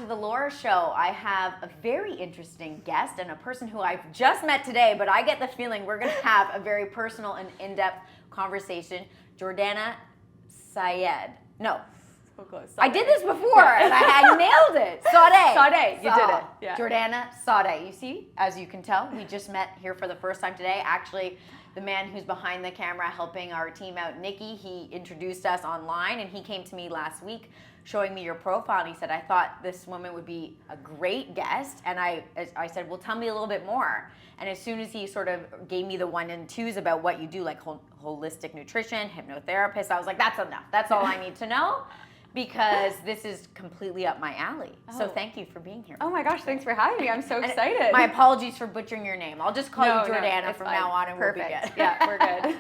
to the Laura Show. I have a very interesting guest and a person who I've just met today, but I get the feeling we're going to have a very personal and in-depth conversation. Jiordana Saade. No. So close. I did this before and I nailed it. Saade. Saade. You did it. Yeah. Jiordana Saade. You see, as you can tell, we just met here for the first time today. Actually, the man who's behind the camera helping our team out, Nikki, he introduced us online and he came to me last week showing me your profile and he said, I thought this woman would be a great guest. And I said, well, tell me a little bit more. And as soon as he sort of gave me the 1 and 2s about what you do, like holistic nutrition, hypnotherapist, I was like, that's enough. That's all I need to know because this is completely up my alley. Oh. So thank you for being here. Oh my gosh, thanks for having me. I'm so excited. My apologies for butchering your name. I'll just call you Jiordana from now on and Perfect. we'll be good. Yeah, we're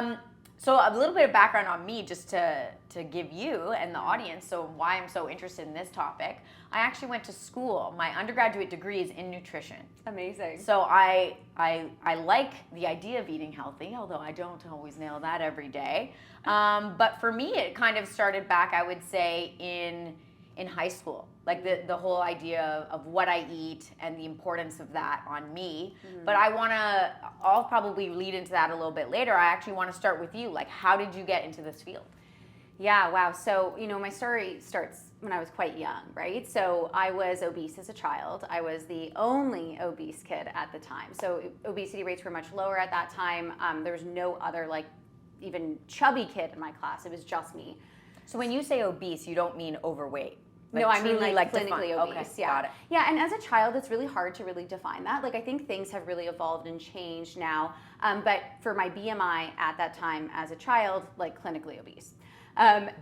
good. So a little bit of background on me just to give you and the audience, so why I'm so interested in this topic. I actually went to school. My undergraduate degree is in nutrition. Amazing. So I like the idea of eating healthy, although I don't always nail that every day. But for me, it kind of started back, I would say, in high school. Like the whole idea of what I eat and the importance of that on me. Mm-hmm. But I'll probably lead into that a little bit later. I actually want to start with you. Like, how did you get into this field? Yeah, wow. So, my story starts when I was quite young, right? So I was obese as a child. I was the only obese kid at the time. So obesity rates were much lower at that time. There was no other, even chubby kid in my class. It was just me. So when you say obese, you don't mean overweight? No, I mean clinically defined. obese. Okay, yeah. Got it. Yeah, and as a child, it's really hard to really define that. I think things have really evolved and changed now. But for my BMI at that time as a child, clinically obese.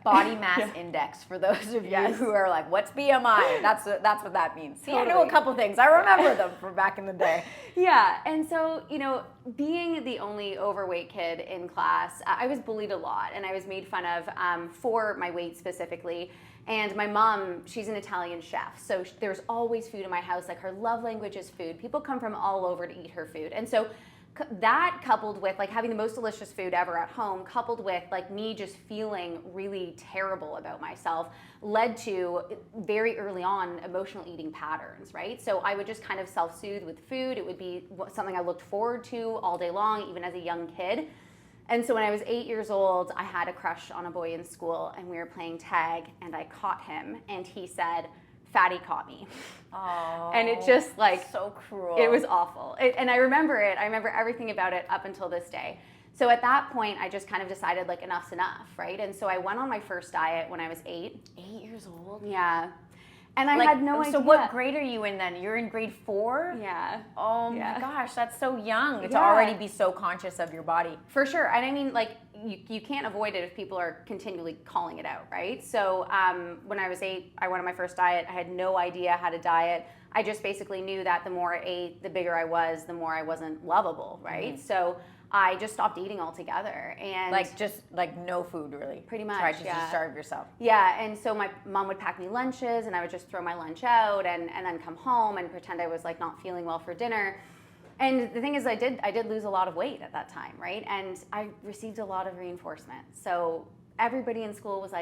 Body mass index, for those of you who are like, what's BMI? That's what that means. See, Totally. I know a couple things. I remember them from back in the day. Yeah, and so, being the only overweight kid in class, I was bullied a lot, and I was made fun of for my weight specifically. And my mom, she's an Italian chef, so there's always food in my house. Her love language is food. People come from all over to eat her food. And so that coupled with having the most delicious food ever at home, coupled with me just feeling really terrible about myself, led to very early on emotional eating patterns, right? So I would just kind of self-soothe with food. It would be something I looked forward to all day long, even as a young kid. And so when I was 8 years old, I had a crush on a boy in school and we were playing tag and I caught him and he said, "Fatty caught me." Oh, and it just so cruel. It was awful. And I remember it. I remember everything about it up until this day. So at that point, I just kind of decided enough's enough, right? And so I went on my first diet when I was 8. 8 years old? Yeah. And I had no idea. So what grade are you in then? You're in grade 4? Yeah. Oh my gosh, that's so young to already be so conscious of your body. For sure. And I mean, you can't avoid it if people are continually calling it out, right? So when I was 8, I went on my first diet. I had no idea how to diet. I just basically knew that the more I ate, the bigger I was, the more I wasn't lovable, right? Mm-hmm. So I just stopped eating altogether, and just no food really. Pretty much, try to just starve yourself. Yeah, and so my mom would pack me lunches, and I would just throw my lunch out, and then come home and pretend I was not feeling well for dinner. And the thing is, I did lose a lot of weight at that time, right? And I received a lot of reinforcement. So everybody in school was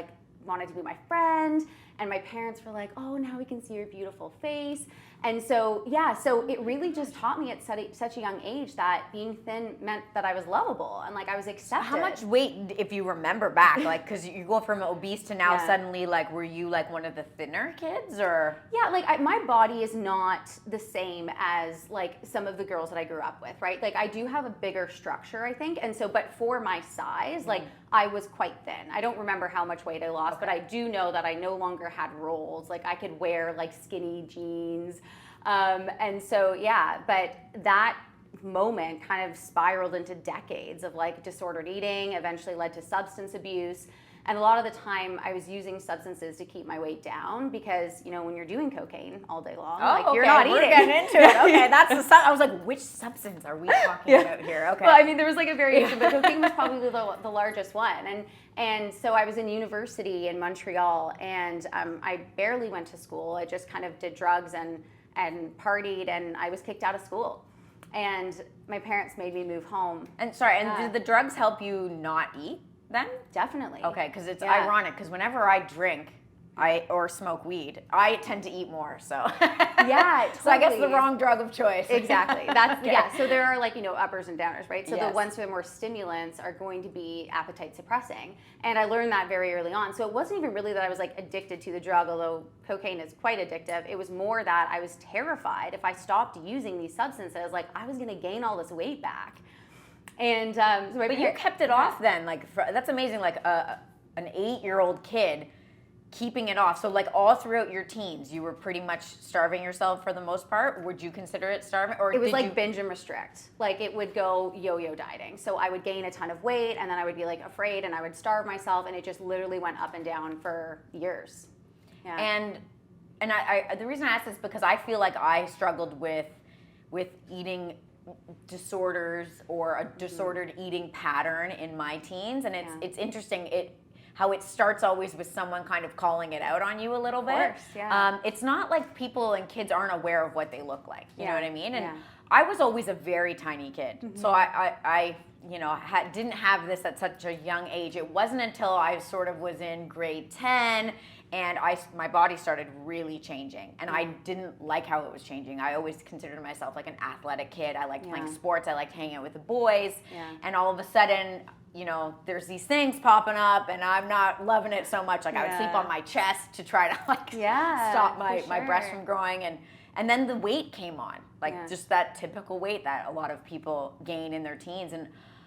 wanted to be my friend, and my parents were like, "Oh, now we can see your beautiful face." And so, so it really just taught me at such a young age that being thin meant that I was lovable and I was accepted. How much weight, if you remember back, because you go from obese to now suddenly, were you one of the thinner kids or? Yeah, my body is not the same as some of the girls that I grew up with, right? I do have a bigger structure, I think. And so, but for my size, I was quite thin. I don't remember how much weight I lost, but I do know that I no longer had rolls. I could wear skinny jeans. And so, but that moment kind of spiraled into decades of disordered eating, eventually led to substance abuse. And a lot of the time I was using substances to keep my weight down because, when you're doing cocaine all day long, you're not eating. We're getting into it. Okay, that's I was like, which substance are we talking about here? Okay. Well, I mean, there was a variation, but cocaine was probably the largest one. And so I was in university in Montreal, and I barely went to school. I just kind of did drugs and partied, and I was kicked out of school. And my parents made me move home. And did the drugs help you not eat then? Definitely. Okay, because it's ironic, because whenever I drink, or smoke weed. I tend to eat more, so yeah, totally. So I guess the wrong drug of choice. Exactly. That's okay. Yeah. So there are like, uppers and downers, right? So yes. the ones that are more stimulants are going to be appetite suppressing. And I learned that very early on. So it wasn't even really that I was like addicted to the drug, although cocaine is quite addictive. It was more that I was terrified if I stopped using these substances, like I was going to gain all this weight back. And but you kept it off then. Like that's amazing. Like an 8-year-old kid keeping it off. So like all throughout your teens, you were pretty much starving yourself for the most part. Would you consider it starving? Or it was like binge and restrict. Like it would go yo-yo dieting. So I would gain a ton of weight and then I would be like afraid and I would starve myself and it just literally went up and down for years. Yeah. And I the reason I ask this is because I feel like I struggled with eating disorders or a disordered eating pattern in my teens, and it's interesting how it starts always with someone kind of calling it out on you a little bit. Of course, yeah. It's not like people and kids aren't aware of what they look like. You know what I mean? And yeah. I was always a very tiny kid, so I didn't have this at such a young age. It wasn't until I sort of was in grade 10 and my body started really changing, and I didn't like how it was changing. I always considered myself like an athletic kid. I liked playing sports. I liked hanging out with the boys, and all of a sudden, there's these things popping up, and I'm not loving it so much. Like I would sleep on my chest to try to stop my breast from growing, and then the weight came on, just that typical weight that a lot of people gain in their teens.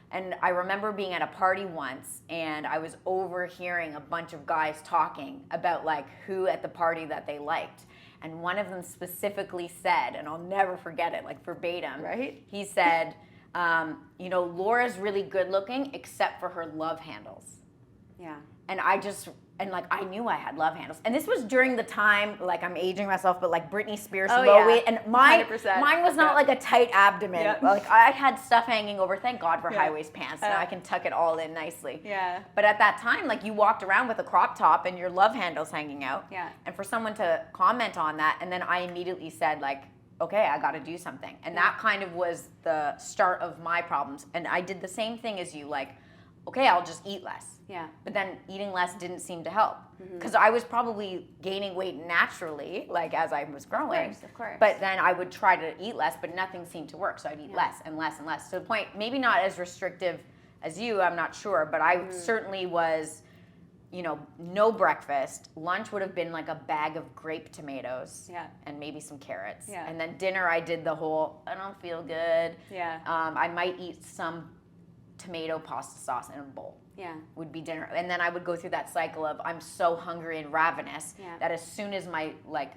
And I remember being at a party once, and I was overhearing a bunch of guys talking about like who at the party that they liked. And one of them specifically said, and I'll never forget it, like verbatim, right? He said, Laura's really good looking except for her love handles. Yeah. And I knew I had love handles. And this was during the time, like I'm aging myself, but like Britney Spears low weight. And mine was not like a tight abdomen. Yep. Like I had stuff hanging over, thank God for high waist pants. Now I can tuck it all in nicely. Yeah. But at that time, like you walked around with a crop top and your love handles hanging out. Yeah. And for someone to comment on that, and then I immediately said like, okay, I got to do something. And that kind of was the start of my problems. And I did the same thing as you, like, okay, I'll just eat less. Yeah. But then eating less didn't seem to help because I was probably gaining weight naturally, like as I was growing. Of course. But then I would try to eat less, but nothing seemed to work. So I'd eat less and less and less. To the point, maybe not as restrictive as you, I'm not sure, but I certainly was, no breakfast. Lunch would have been like a bag of grape tomatoes and maybe some carrots. Yeah. And then dinner, I did the whole, I don't feel good. Yeah. I might eat some tomato pasta sauce in a bowl. Yeah. Would be dinner. And then I would go through that cycle of I'm so hungry and ravenous that as soon as my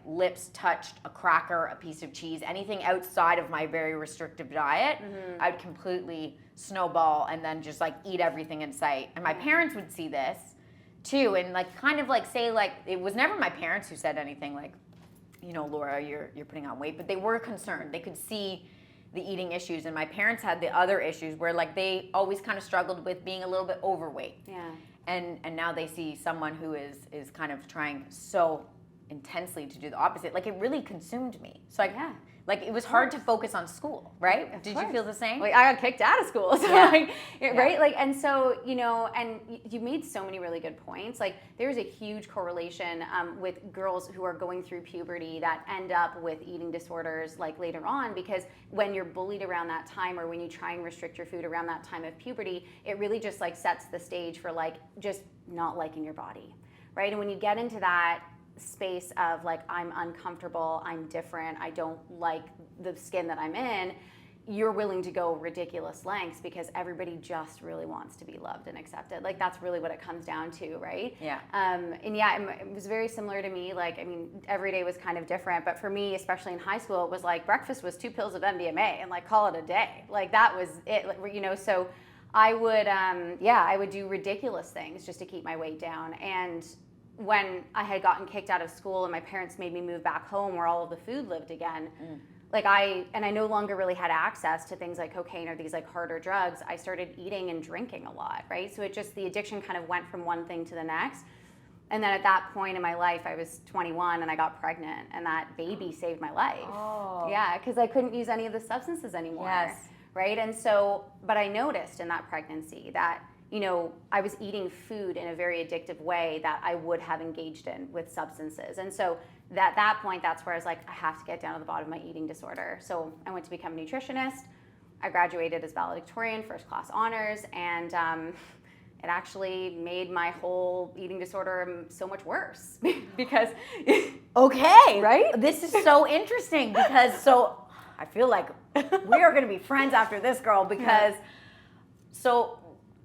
lips touched a cracker, a piece of cheese, anything outside of my very restrictive diet, I'd completely snowball and then just eat everything in sight. And my parents would see this too and say it was never my parents who said anything like, Laura, you're putting on weight, but they were concerned. They could see the eating issues, and my parents had the other issues where they always kind of struggled with being a little bit overweight. Yeah. And now they see someone who is kind of trying so intensely to do the opposite. It really consumed me. So it was hard to focus on school, right? Did you feel the same? I got kicked out of school, so right? And so, and you made so many really good points. There's a huge correlation with girls who are going through puberty that end up with eating disorders later on, because when you're bullied around that time or when you try and restrict your food around that time of puberty, it really just sets the stage for just not liking your body, right? And when you get into that space of I'm uncomfortable, I'm different, I don't like the skin that I'm in, you're willing to go ridiculous lengths because everybody just really wants to be loved and accepted. That's really what it comes down to, right? Yeah. It was very similar to me. Every day was kind of different, but for me, especially in high school, it was breakfast was 2 pills of MDMA and call it a day. That was it, so I would do ridiculous things just to keep my weight down. And when I had gotten kicked out of school and my parents made me move back home where all of the food lived again, I no longer really had access to things like cocaine or these harder drugs, I started eating and drinking a lot, right? So the addiction kind of went from one thing to the next. And then at that point in my life, I was 21 and I got pregnant, and that baby saved my life. Oh. Yeah, because I couldn't use any of the substances anymore. Yes. Right? And so, but I noticed in that pregnancy that I was eating food in a very addictive way that I would have engaged in with substances. And so at that point, that's where I was like, I have to get down to the bottom of my eating disorder. So I went to become a nutritionist. I graduated as valedictorian, first class honors, and it actually made my whole eating disorder so much worse because. Okay. Right? This is so interesting because I feel like we are going to be friends after this, girl, because so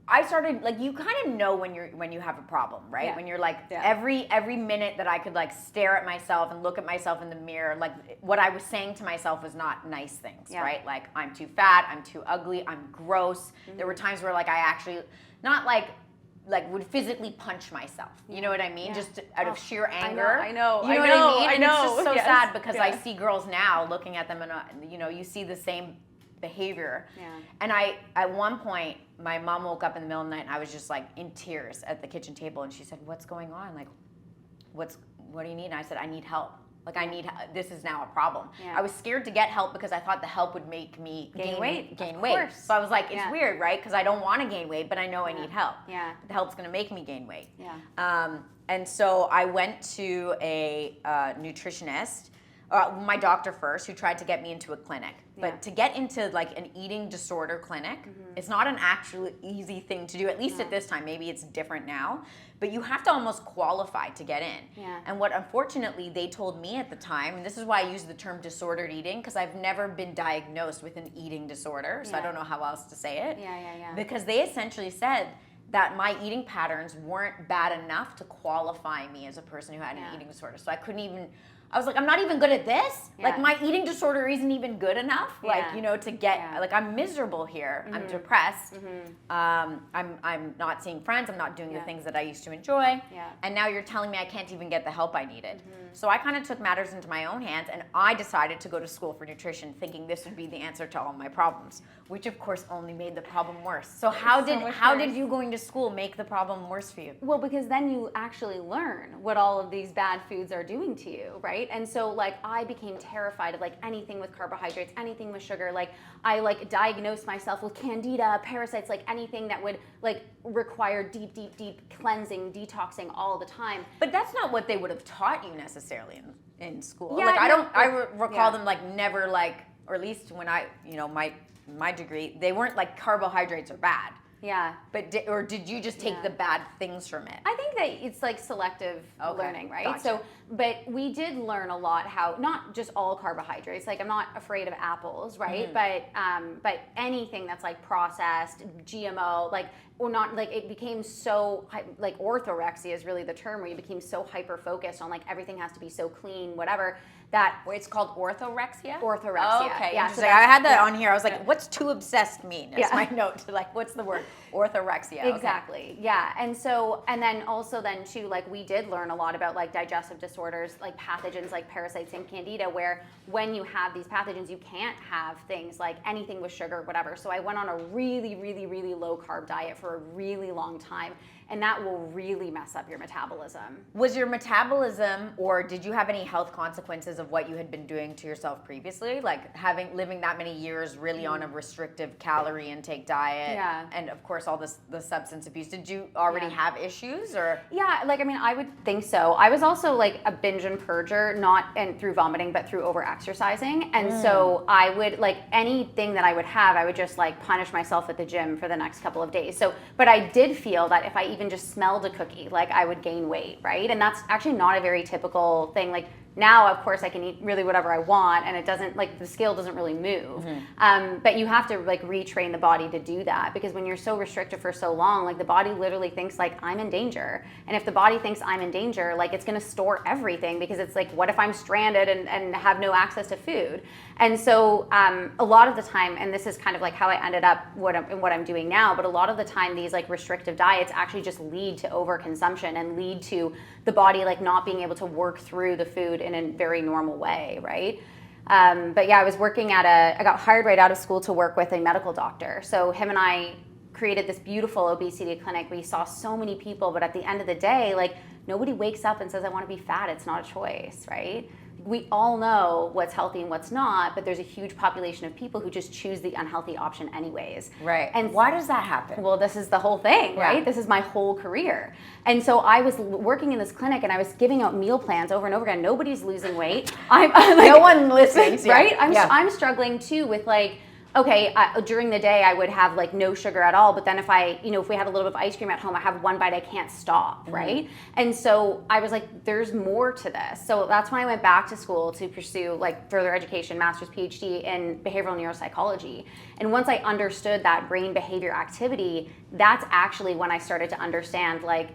I started, like, you kind of know when you have a problem, right? Yeah. When you're like, Yeah. every minute that I could like stare at myself and look at myself in the mirror, like what I was saying to myself was not nice things, right? Like, I'm too fat, I'm too ugly, I'm gross. There were times where like I actually, not like would physically punch myself. You know what I mean? Just out of sheer anger. I know. You know what I mean? I And know. it's just so Yes. sad because I Yes. see girls now looking at them and you see the same behavior. Yeah. And at one point, my mom woke up in the middle of the night and I was just like in tears at the kitchen table, and she said, "What's going on? Like, what do you need?" And I said, "I need help. Like, this is now a problem." Yeah. I was scared to get help because I thought the help would make me Gain weight. Gain Of weight. course. So I was like, it's Yeah. weird, right? Because I don't want to gain weight, but I know I need help. Yeah. The help's going to make me gain weight. Yeah. And so I went to a nutritionist, my doctor first, who tried to get me into a clinic. But Yeah. to get into like an eating disorder clinic, it's not an actually easy thing to do, at least at this time. Maybe it's different now. But you have to almost qualify to get in. Yeah. And what unfortunately they told me at the time, and this is why I use the term disordered eating, because I've never been diagnosed with an eating disorder, so I Yeah. don't know how else to say it. Yeah. Because they essentially said that my eating patterns weren't bad enough to qualify me as a person who had an eating disorder. So I was like, I'm not even good at this. Yeah. Like, my eating disorder isn't even good enough. Like, Yeah. to get, Yeah. like, I'm miserable here. I'm depressed. I'm not seeing friends. I'm not doing the things that I used to enjoy. Yeah. And now you're telling me I can't even get the help I needed. So I kind of took matters into my own hands, and I decided to go to school for nutrition, thinking this would be the answer to all my problems, which of course only made the problem worse. So how did you going to school make the problem worse for you? Well, because then you actually learn what all of these bad foods are doing to you, right? And so like I became terrified of like anything with carbohydrates, anything with sugar. Like I like diagnosed myself with candida, parasites, like anything that would like require deep cleansing, detoxing all the time. But that's not what they would have taught you necessarily in school. Yeah, like I recall yeah. them like never like, or at least when I, my degree, they weren't like carbohydrates are bad. Yeah. But did you just take the bad things from it? I think that it's like selective learning, right? Gotcha. So, but we did learn a lot how not just all carbohydrates. Like I'm not afraid of apples, right? But anything that's like processed, GMO, like or not, like it became so like orthorexia is really the term where you became so hyper focused on like everything has to be so clean, whatever. That It's called orthorexia? Orthorexia. Oh, okay. Yeah, Interesting. I had that on here. I was like, what's too obsessed mean? It's Yeah. my note. Like, what's the word? Orthorexia. Okay. Exactly. Yeah. And so, and then also then too, like we did learn a lot about like digestive disorders, like pathogens like parasites and candida, where when you have these pathogens, you can't have things like anything with sugar, whatever. So I went on a really low carb diet for a really long time. And that will really mess up your metabolism. Was your metabolism, or did you have any health consequences of what you had been doing to yourself previously? Like living that many years really on a restrictive calorie intake diet. Yeah. And of course all the substance abuse. Did you already have issues or? Yeah, like I mean, I would think so. I was also like a binge and purger, not through vomiting, but through over exercising. And so I would like anything that I would have, I would just like punish myself at the gym for the next couple of days. So, but I did feel that if I even just smelled a cookie, like I would gain weight, right? And that's actually not a very typical thing. Like now, of course, I can eat really whatever I want, and it doesn't, like the scale doesn't really move. But you have to like retrain the body to do that, because when you're so restricted for so long, like the body literally thinks like I'm in danger. And if the body thinks I'm in danger, like it's gonna store everything, because it's like, what if I'm stranded and have no access to food? And so a lot of the time, and this is kind of like how I ended up what I'm doing now, but a lot of the time these like restrictive diets actually just lead to overconsumption and lead to the body like not being able to work through the food in a very normal way, right? But yeah, I got hired right out of school to work with a medical doctor. So him and I created this beautiful obesity clinic. We saw so many people, but at the end of the day, like nobody wakes up and says, I want to be fat. It's not a choice, right? we all know what's healthy and what's not, but there's a huge population of people who just choose the unhealthy option anyways. Right. And why does that happen? Well, this is the whole thing, right? This is my whole career. And so I was working in this clinic and I was giving out meal plans over and over again. Nobody's losing weight. I'm like, no one listens, right? I'm struggling too with like, okay, during the day I would have like no sugar at all, but then if if we have a little bit of ice cream at home, I have one bite, I can't stop, right? And so I was like, there's more to this. So that's when I went back to school to pursue like further education, master's, PhD in behavioral neuropsychology. And once I understood that brain behavior activity, that's actually when I started to understand like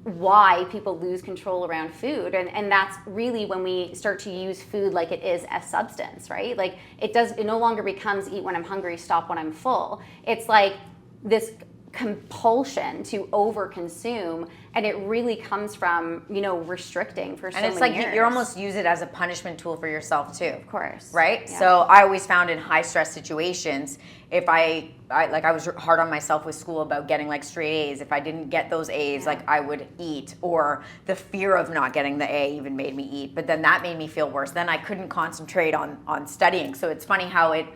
why people lose control around food, and that's really when we start to use food like it is a substance, right? Like it no longer becomes eat when I'm hungry, stop when I'm full. It's like this compulsion to overconsume, and it really comes from restricting for so many years. And it's like you almost use it as a punishment tool for yourself too. Of course. Right? Yeah. So I always found in high stress situations, if I was hard on myself with school about getting like straight A's. If I didn't get those A's, like I would eat, or the fear of not getting the A even made me eat. But then that made me feel worse. Then I couldn't concentrate on studying. So it's funny how it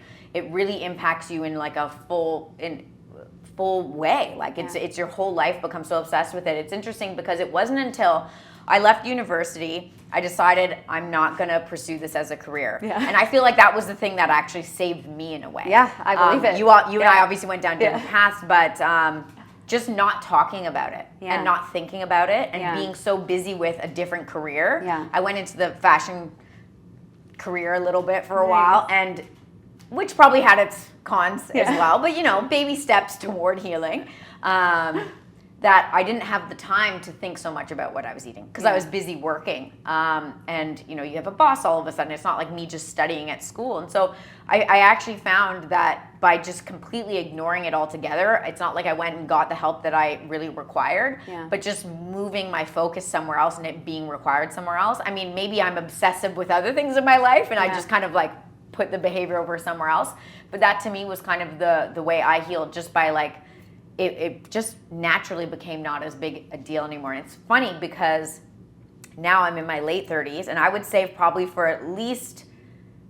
really impacts you in like a full way. Like it's your whole life becomes so obsessed with it. It's interesting because it wasn't until I left university I decided I'm not going to pursue this as a career. Yeah. And I feel like that was the thing that actually saved me in a way. Yeah, I believe it. You and I obviously went down different paths, but just not talking about it and not thinking about it and being so busy with a different career. Yeah. I went into the fashion career a little bit for a while, and which probably had its cons as well, but baby steps toward healing. That I didn't have the time to think so much about what I was eating because I was busy working. And you have a boss all of a sudden. It's not like me just studying at school. And so I actually found that by just completely ignoring it altogether, it's not like I went and got the help that I really required, but just moving my focus somewhere else and it being required somewhere else. I mean, maybe I'm obsessive with other things in my life and I just kind of like put the behavior over somewhere else. But that to me was kind of the way I healed, just by like, it just naturally became not as big a deal anymore. And it's funny because now I'm in my late 30s, and I would say probably for at least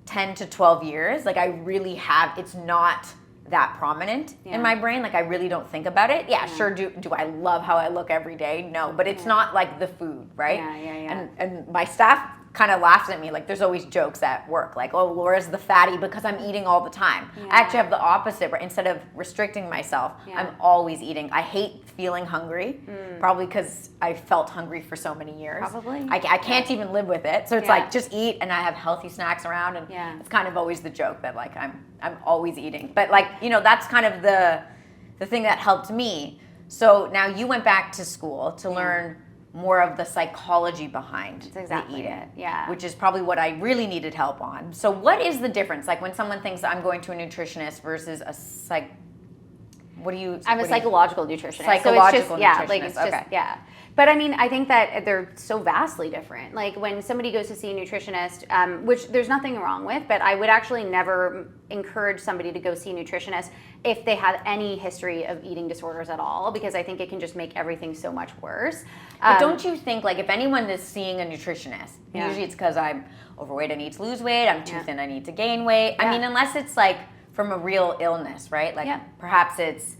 10 to 12 years, like I really have, it's not that prominent in my brain. Like I really don't think about it. Sure, do I love how I look every day? No, but it's not like the food, right? And my staff kind of laughs at me. Like there's always jokes at work like, oh, Laura's the fatty because I'm eating all the time. I actually have the opposite. Instead of restricting myself, I'm always eating. I hate feeling hungry, probably because I felt hungry for so many years. Probably. I can't even live with it. So it's like just eat, and I have healthy snacks around, and it's kind of always the joke that like I'm always eating. But like, that's kind of the thing that helped me. So now you went back to school to learn more of the psychology behind the eating, which is probably what I really needed help on. So what is the difference? Like when someone thinks I'm going to a nutritionist versus a I'm a psychological nutritionist. Psychological nutritionist. Like it's just, But I mean, I think that they're so vastly different. Like when somebody goes to see a nutritionist, which there's nothing wrong with, but I would actually never encourage somebody to go see a nutritionist if they have any history of eating disorders at all, because I think it can just make everything so much worse. But don't you think, like, if anyone is seeing a nutritionist, usually it's because I'm overweight, I need to lose weight, I'm too thin, I need to gain weight. I mean, unless it's like from a real illness, right? Like perhaps it's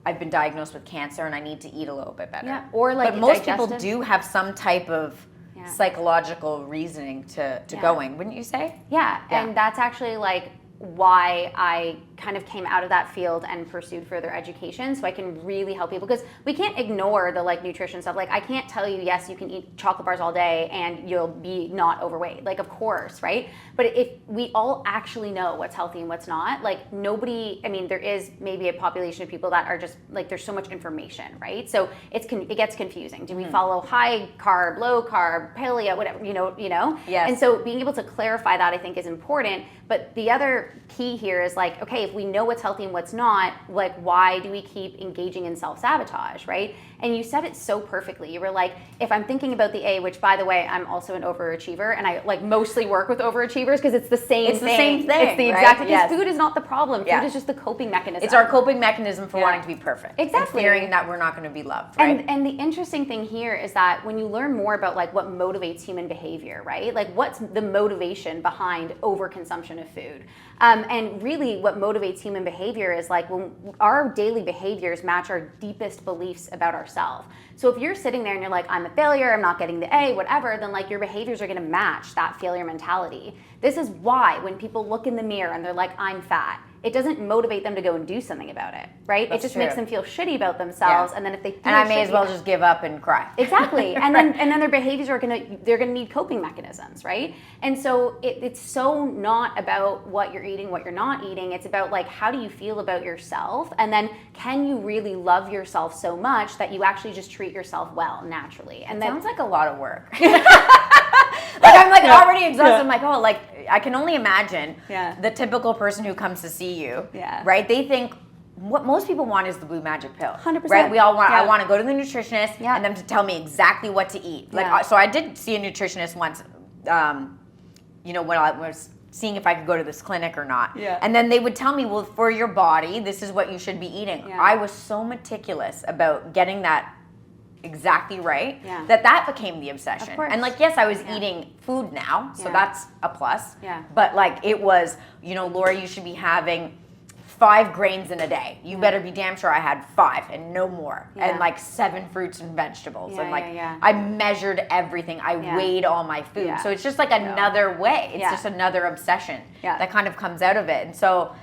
I've been diagnosed with cancer and I need to eat a little bit better. Or like, but most people do have some type of psychological reasoning to going, wouldn't you say? And that's actually like why I kind of came out of that field and pursued further education, so I can really help people, because we can't ignore the like nutrition stuff. Like I can't tell you, yes, you can eat chocolate bars all day and you'll be not overweight. Like of course, right? But if we all actually know what's healthy and what's not, like nobody, I mean, there is maybe a population of people that are just like, there's so much information, right? So it gets confusing. Do we follow high carb, low carb, paleo, whatever, you know? Yes. And so being able to clarify that I think is important. But the other key here is like, okay, if we know what's healthy and what's not, like why do we keep engaging in self-sabotage, right? And you said it so perfectly. You were like, if I'm thinking about the A, which by the way, I'm also an overachiever, and I like mostly work with overachievers because it's the same thing. It's the same thing. It's the right? exact thing. Yes. Food is not the problem. Food is just the coping mechanism. It's our coping mechanism for wanting to be perfect. Exactly. And fearing that we're not going to be loved, right? And the interesting thing here is that when you learn more about like what motivates human behavior, right? Like what's the motivation behind overconsumption of food? And really what motivates human behavior is like when our daily behaviors match our deepest beliefs about ourselves. So if you're sitting there and you're like, I'm a failure, I'm not getting the A, whatever, then like your behaviors are gonna match that failure mentality. This is why when people look in the mirror and they're like, I'm fat, it doesn't motivate them to go and do something about it, right? That's it just true. makes them feel shitty about themselves, and then if they feel and I may shitty as well just give up and cry. Exactly, and then their behaviors are they're gonna need coping mechanisms, right? And so it's so not about what you're eating, what you're not eating. It's about like how do you feel about yourself, and then can you really love yourself so much that you actually just treat yourself well naturally? And that sounds like a lot of work. Like I'm like already exhausted. I'm like, oh, like I can only imagine the typical person who comes to see you, right? They think what most people want is the blue magic pill, 100%. right? We all want. I want to go to the nutritionist and them to tell me exactly what to eat. Like, so I did see a nutritionist once. You know, when I was seeing if I could go to this clinic or not. And then they would tell me, well, for your body, this is what you should be eating. I was so meticulous about getting that exactly right that became the obsession. And like, yes, I was eating food now, so that's a plus. But like it was, you know, Laura, you should be having 5 grains in a day. You better be damn sure I had 5 and no more. And like 7 fruits and vegetables. And like I measured everything. I weighed all my food. So it's just like another way. It's just another obsession that kind of comes out of it. And so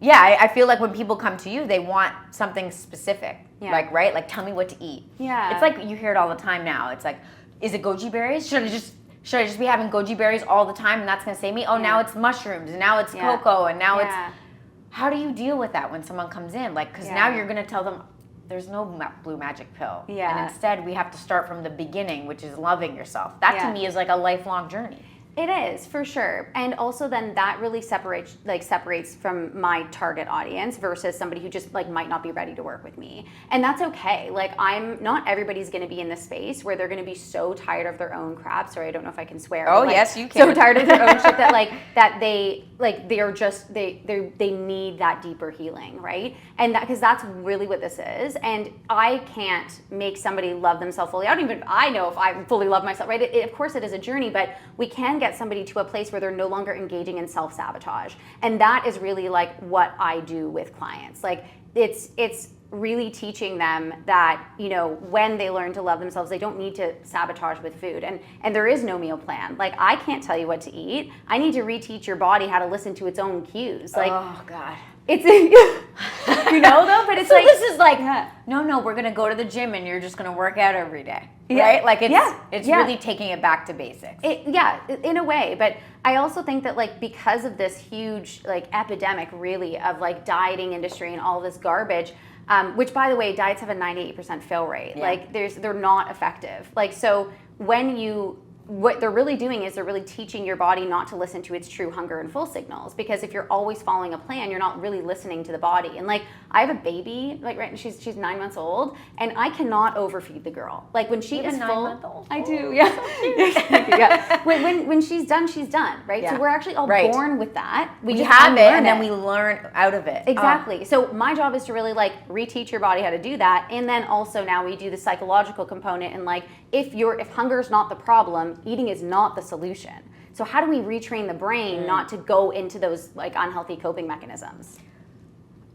I feel like when people come to you, they want something specific. Like, right? Like, tell me what to eat. It's like, you hear it all the time now. It's like, is it goji berries? Should I just be having goji berries all the time and that's going to save me? Oh, now it's mushrooms and now it's cocoa and now it's... How do you deal with that when someone comes in? Like, because now you're going to tell them, there's no blue magic pill. And instead, we have to start from the beginning, which is loving yourself. That to me is like a lifelong journey. It is, for sure. And also then that really separates from my target audience versus somebody who just like might not be ready to work with me. And that's okay. Like not everybody's gonna be in the space where they're gonna be so tired of their own crap. Sorry, I don't know if I can swear. Oh, but, like, yes, you can. So tired of their own shit that they need that deeper healing, right? And because that's really what this is. And I can't make somebody love themselves fully. I know if I fully love myself, right? Of course it is a journey, but we can get somebody to a place where they're no longer engaging in self-sabotage. And that is really like what I do with clients. Like it's really teaching them that, you know, when they learn to love themselves, they don't need to sabotage with food. And there is no meal plan. Like I can't tell you what to eat. I need to reteach your body how to listen to its own cues. Like, oh God. It's, you know, though, but it's so like, this is like, no, we're going to go to the gym and you're just going to work out every day. Right? Like it's really taking it back to basics. In a way. But I also think that like, because of this huge like epidemic really of like dieting industry and all this garbage, which by the way, diets have a 98% fail rate. Like they're not effective. Like, so what they're really doing is they're really teaching your body not to listen to its true hunger and full signals, because if you're always following a plan, you're not really listening to the body. And like, I have a baby, like right, she's 9 months old, and I cannot overfeed the girl. Like when she is full, 9 month old. I do, yeah. When she's done, right? Yeah. So we're actually all born with that. We have it, and then we learn out of it. Exactly. So my job is to really like reteach your body how to do that, and then also now we do the psychological component, and like if hunger is not the problem, eating is not the solution. So how do we retrain the brain not to go into those like unhealthy coping mechanisms?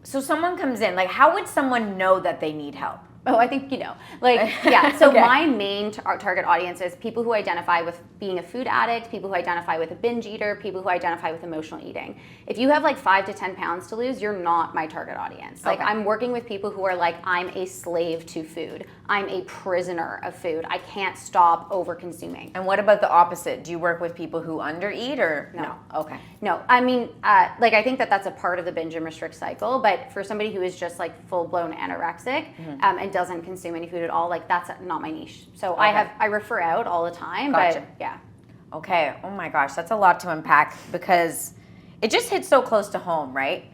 So someone comes in, like how would someone know that they need help? Oh, I think, like, yeah. So my main target audience is people who identify with being a food addict, people who identify with a binge eater, people who identify with emotional eating. If you have like 5 to 10 pounds to lose, you're not my target audience. Like I'm working with people who are like, I'm a slave to food. I'm a prisoner of food. I can't stop over consuming. And what about the opposite? Do you work with people who undereat or no? Okay. No, I mean, like I think that's a part of the binge and restrict cycle, but for somebody who is just like full blown anorexic and doesn't consume any food at all, like that's not my niche. So I refer out all the time, but yeah. Okay. Oh my gosh, that's a lot to unpack, because it just hits so close to home, right?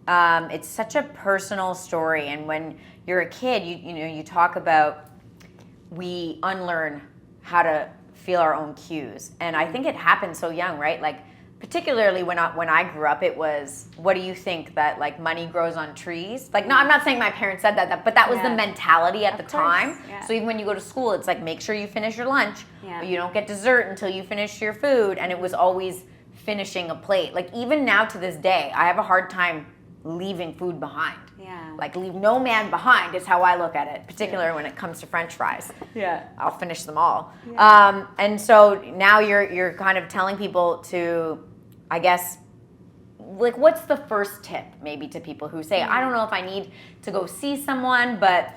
It's such a personal story, and when you're a kid, you talk about we unlearn how to feel our own cues, and I think it happens so young, right? Like particularly when I grew up, it was, what do you think, that like money grows on trees? Like, no, I'm not saying my parents said that but that was the mentality at the time. Yeah. So even when you go to school, it's like, make sure you finish your lunch, but you don't get dessert until you finish your food, and it was always finishing a plate. Like even now to this day, I have a hard time leaving food behind. Yeah. Like leave no man behind is how I look at it, particularly when it comes to French fries. Yeah. I'll finish them all. Yeah. And so now you're kind of telling people to, I guess, like what's the first tip maybe to people who say, I don't know if I need to go see someone, but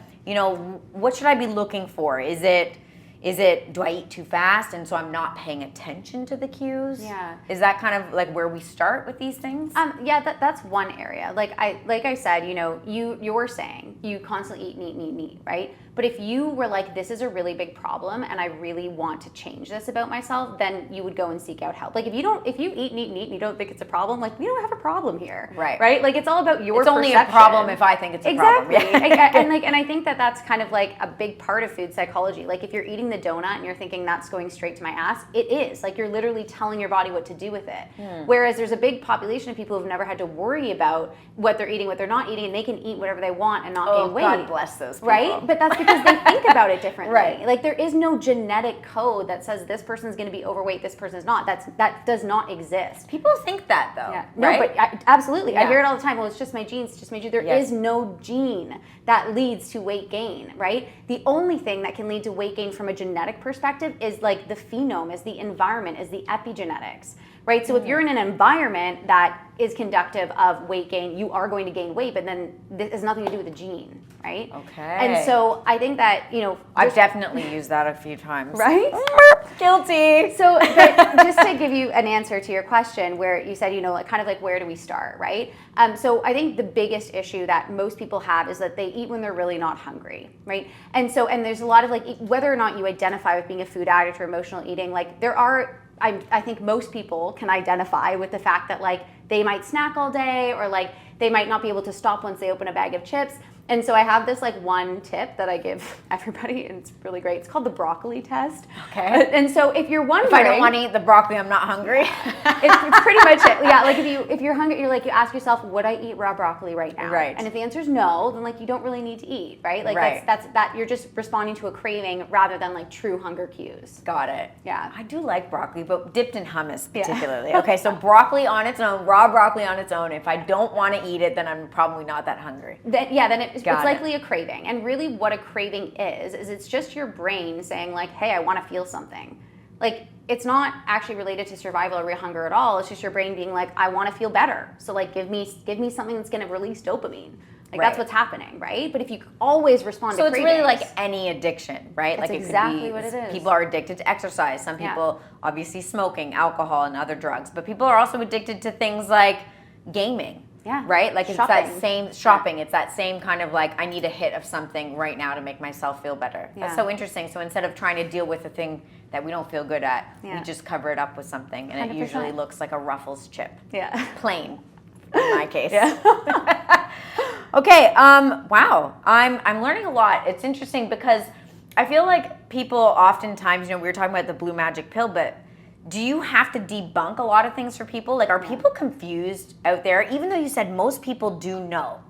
what should I be looking for? Is it, do I eat too fast and so I'm not paying attention to the cues? Yeah. Is that kind of like where we start with these things? Yeah, that's one area. Like I said, you're saying you constantly eat, right? But if you were like, this is a really big problem and I really want to change this about myself, then you would go and seek out help. Like if you eat and you don't think it's a problem, like we don't have a problem here. Right. Right? Like it's all about your perception. It's only a problem if I think it's a problem. Exactly. and I think that's kind of like a big part of food psychology. Like if you're eating the donut and you're thinking that's going straight to my ass, it is. Like you're literally telling your body what to do with it. Whereas there's a big population of people who've never had to worry about what they're eating, what they're not eating, and they can eat whatever they want and not gain weight. God bless those people. Right? But that's because they think about it differently. Right. Like there is no genetic code that says this person's going to be overweight, this person's not. That does not exist. People think that though. Yeah. No, right? But absolutely. Yeah. I hear it all the time. Well, it's just my genes, it's just my genes. There is no gene that leads to weight gain, right? The only thing that can lead to weight gain from a genetic perspective is like the phenome, is the environment, is the epigenetics. Right? So if you're in an environment that is conductive of weight gain, you are going to gain weight, but then this has nothing to do with the gene, right? Okay. And so I think that, I've definitely used that a few times. Right? Guilty. So but just to give you an answer to your question where you said, like kind of like where do we start, right? So I think the biggest issue that most people have is that they eat when they're really not hungry, right? And there's a lot of like, whether or not you identify with being a food addict or emotional eating, like there are, I think most people can identify with the fact that like they might snack all day or like they might not be able to stop once they open a bag of chips. And so I have this like one tip that I give everybody, and it's really great. It's called the broccoli test. Okay. And so if you're wondering, if I don't want to eat the broccoli, I'm not hungry. it's pretty much it. Yeah. Like if you're hungry, you ask yourself, would I eat raw broccoli right now? Right. And if the answer is no, then like you don't really need to eat, right? Like that's you're just responding to a craving rather than like true hunger cues. Got it. Yeah. I do like broccoli, but dipped in hummus particularly. Yeah. Okay. So broccoli on its own, raw broccoli on its own. If I don't want to eat it, then I'm probably not that hungry. Then it's likely a craving. And really what a craving is it's just your brain saying like, hey, I want to feel something. Like it's not actually related to survival or real hunger at all. It's just your brain being like, I want to feel better. So like give me something that's going to release dopamine. Like that's what's happening, right? But if you always respond to cravings. So it's really like any addiction, right? That's like exactly what it is. People are addicted to exercise. Some people obviously smoking, alcohol, and other drugs. But people are also addicted to things like gaming. Yeah. Right? Like shopping. It's that same shopping. Yeah. It's that same kind of like, I need a hit of something right now to make myself feel better. Yeah. That's so interesting. So instead of trying to deal with a thing that we don't feel good at, we just cover it up with something. And 100%. It usually looks like a Ruffles chip. Yeah. Plain, in my case. Yeah. Okay. Wow. I'm learning a lot. It's interesting because I feel like people oftentimes, we were talking about the blue magic pill, but do you have to debunk a lot of things for people? Like, are people confused out there? Even though you said most people do know,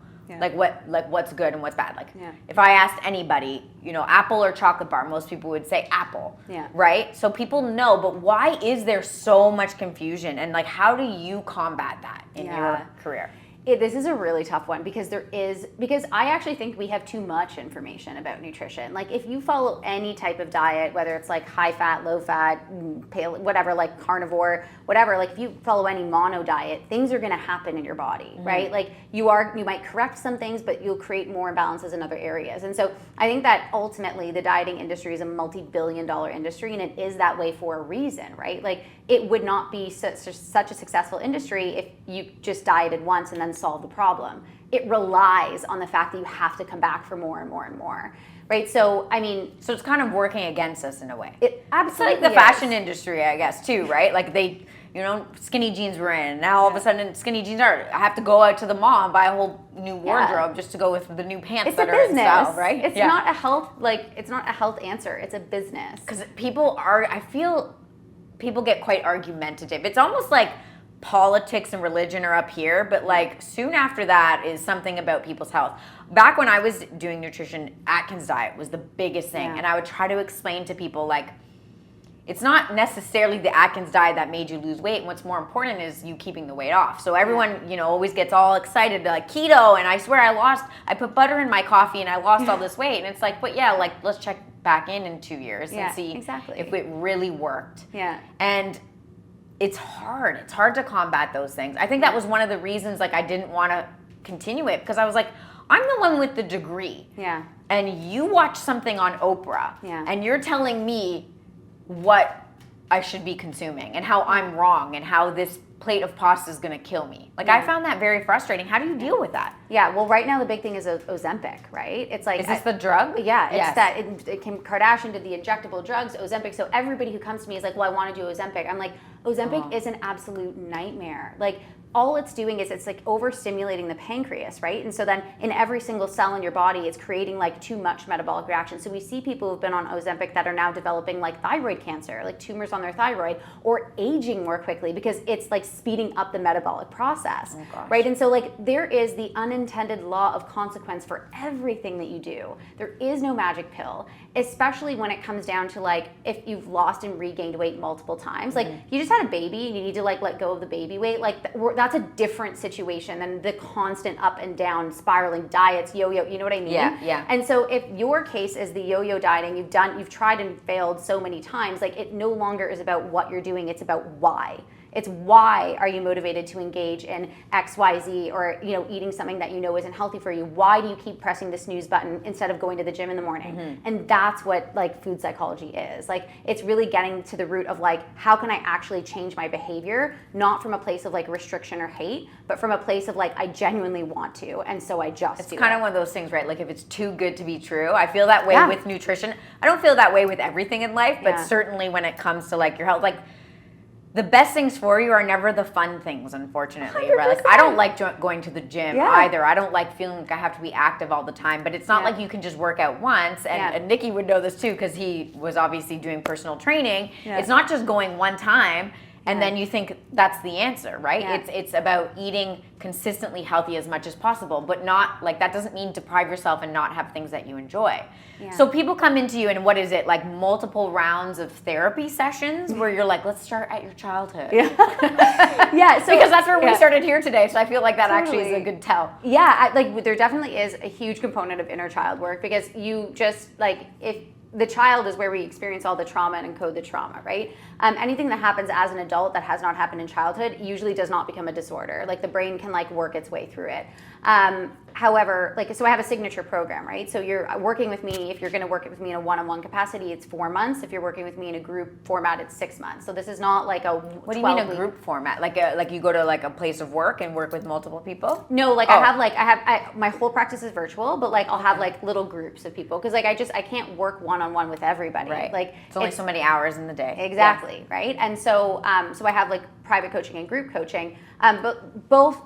like what's good and what's bad. Like, if I asked anybody, apple or chocolate bar, most people would say apple, right? So people know, but why is there so much confusion? And like, how do you combat that in your career? This is a really tough one because I actually think we have too much information about nutrition. Like if you follow any type of diet, whether it's like high fat, low fat, pale, whatever, like carnivore, whatever, like if you follow any mono diet, things are going to happen in your body, right? Like you might correct some things, but you'll create more imbalances in other areas. And so I think that ultimately the dieting industry is a multi-billion-dollar industry, and it is that way for a reason, right? Like it would not be such a successful industry if you just dieted once and then solve the problem. It relies on the fact that you have to come back for more and more and more, right? So so it's kind of working against us in a way. It absolutely it's like the fashion industry, I guess, too, right? Like they skinny jeans were in. Now all of a sudden skinny jeans are. I have to go out to the mall and buy a whole new wardrobe just to go with the new pants it's that a are business. in style, right? It's not a health answer. It's a business. Because I feel people get quite argumentative. It's almost like politics and religion are up here, but like soon after that is something about people's health. Back when I was doing nutrition, Atkins diet was the biggest thing, and I would try to explain to people like, it's not necessarily the Atkins diet that made you lose weight. And what's more important is you keeping the weight off. So everyone, always gets all excited, like keto, and I swear I put butter in my coffee and I lost all this weight. And it's like, but let's check back in 2 years and see if it really worked. Yeah. And it's hard. It's hard to combat those things. I think that was one of the reasons like I didn't want to continue it, because I was like, I'm the one with the degree. Yeah. And you watch something on Oprah and you're telling me what I should be consuming and how I'm wrong and how this plate of pasta is going to kill me. Like I found that very frustrating. How do you deal with that? Yeah, well, right now the big thing is Ozempic, right? It's like, is this the drug? Yeah, it's that Kardashian did the injectable drugs, Ozempic. So everybody who comes to me is like, well, I want to do Ozempic. I'm like, Ozempic is an absolute nightmare. Like, all it's doing is it's like overstimulating the pancreas, right? And so then in every single cell in your body, it's creating like too much metabolic reaction. So we see people who've been on Ozempic that are now developing like thyroid cancer, like tumors on their thyroid, or aging more quickly because it's like speeding up the metabolic process, right? And so like there is the unintended law of consequence for everything that you do. There is no magic pill, especially when it comes down to like if you've lost and regained weight multiple times. Like you just had a baby and you need to like let go of the baby weight. Like that's a different situation than the constant up and down spiraling diets, yo-yo, you know what I mean? Yeah. And so if your case is the yo-yo dieting, you've tried and failed so many times, like it no longer is about what you're doing, it's about why. It's why are you motivated to engage in X, Y, Z, or eating something that isn't healthy for you? Why do you keep pressing the snooze button instead of going to the gym in the morning? And that's what like food psychology is. Like it's really getting to the root of like how can I actually change my behavior, not from a place of like restriction or hate, but from a place of like I genuinely want to, and so I just it's kind of one of those things, right? Like if it's too good to be true. I feel that way with nutrition. I don't feel that way with everything in life, but certainly when it comes to like your health, like the best things for you are never the fun things, unfortunately. 100%. Right? Like I don't like going to the gym either. I don't like feeling like I have to be active all the time. But it's not like you can just work out once. And Nikki would know this too because he was obviously doing personal training. Yeah. It's not just going one time and then you think that's the answer, right? Yeah. It's about eating consistently healthy as much as possible, but not like that doesn't mean deprive yourself and not have things that you enjoy. Yeah. So people come into you and what is it, like multiple rounds of therapy sessions where you're like, let's start at your childhood. Yeah. So, because that's where we started here today. So I feel like that actually is a good tell. Yeah, like there definitely is a huge component of inner child work because you just like if the child is where we experience all the trauma and encode the trauma, right? Anything that happens as an adult that has not happened in childhood usually does not become a disorder. Like the brain can like work its way through it. However, like, so I have a signature program, right? So you're working with me, if you're gonna work with me in a one-on-one capacity, it's 4 months. If you're working with me in a group format, it's 6 months. So this is not like a What do you mean a group format? Like you go to like a place of work and work with multiple people? No, like I have my whole practice is virtual, but like I'll have like little groups of people. Cause like I can't work one-on-one with everybody. Right. Like it's only so many hours in the day. Exactly. Yeah. Right. And so, so I have like private coaching and group coaching, but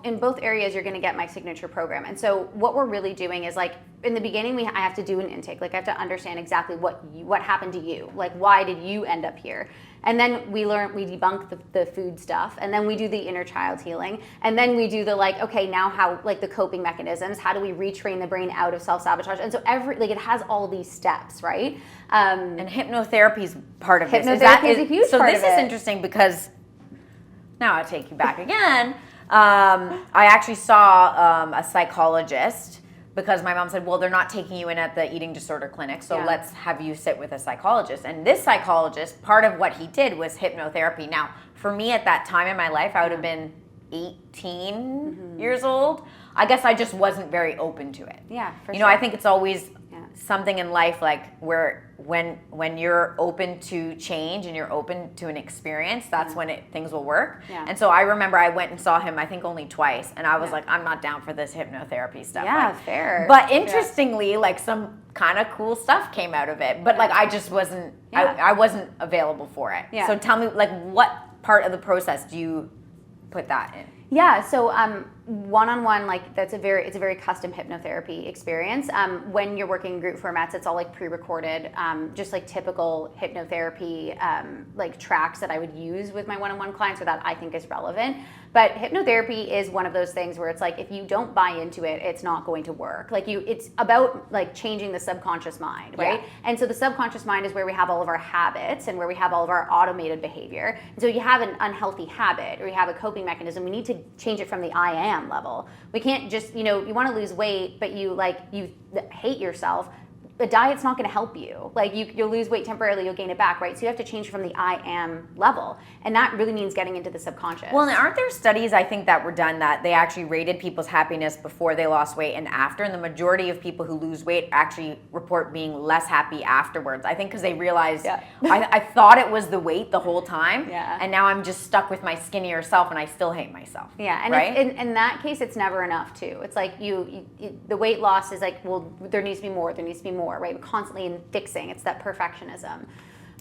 in both areas, you're going to get my signature program. And so what we're really doing is like in the beginning, I have to do an intake. Like I have to understand exactly what happened to you. Like why did you end up here? And then we debunk the food stuff, and then we do the inner child healing, and then we do the like, okay, now how, like the coping mechanisms, how do we retrain the brain out of self-sabotage? And so it has all these steps, right? And hypnotherapy is part of this. Hypnotherapy is a huge part of it. So this is interesting because, now I'll take you back again. I actually saw a psychologist because my mom said, well, they're not taking you in at the eating disorder clinic, so let's have you sit with a psychologist. And this psychologist, part of what he did was hypnotherapy. Now, for me at that time in my life, I would have been 18 years old. I guess I just wasn't very open to it. Yeah, for sure. I think it's always something in life like where when you're open to change and you're open to an experience, that's when things will work. Yeah. And so I remember I went and saw him I think only twice, and I was like, I'm not down for this hypnotherapy stuff. Yeah, like, fair. But interestingly, like some kind of cool stuff came out of it. But like I just wasn't I wasn't available for it. Yeah. So tell me like part of the process do you put that in? Yeah, so one-on-one, like it's a very custom hypnotherapy experience. When you're working in group formats, it's all like pre-recorded, just like typical hypnotherapy like tracks that I would use with my one-on-one clients, or that I think is relevant. But hypnotherapy is one of those things where it's like, if you don't buy into it, it's not going to work. Like it's about like changing the subconscious mind, right? Yeah. And so the subconscious mind is where we have all of our habits and where we have all of our automated behavior. And so you have an unhealthy habit or you have a coping mechanism, we need to change it from the I am level. We can't just, you want to lose weight, but you hate yourself. A diet's not going to help you. Like you'll lose weight temporarily, you'll gain it back, right? So you have to change from the I am level. And that really means getting into the subconscious. Well, and aren't there studies, I think, that were done that they actually rated people's happiness before they lost weight and after, and the majority of people who lose weight actually report being less happy afterwards. I think because they realized, I thought it was the weight the whole time, and now I'm just stuck with my skinnier self and I still hate myself. Yeah, and right? in that case, it's never enough too. It's like the weight loss is like, well, there needs to be more, right? We're constantly in fixing. It's that perfectionism.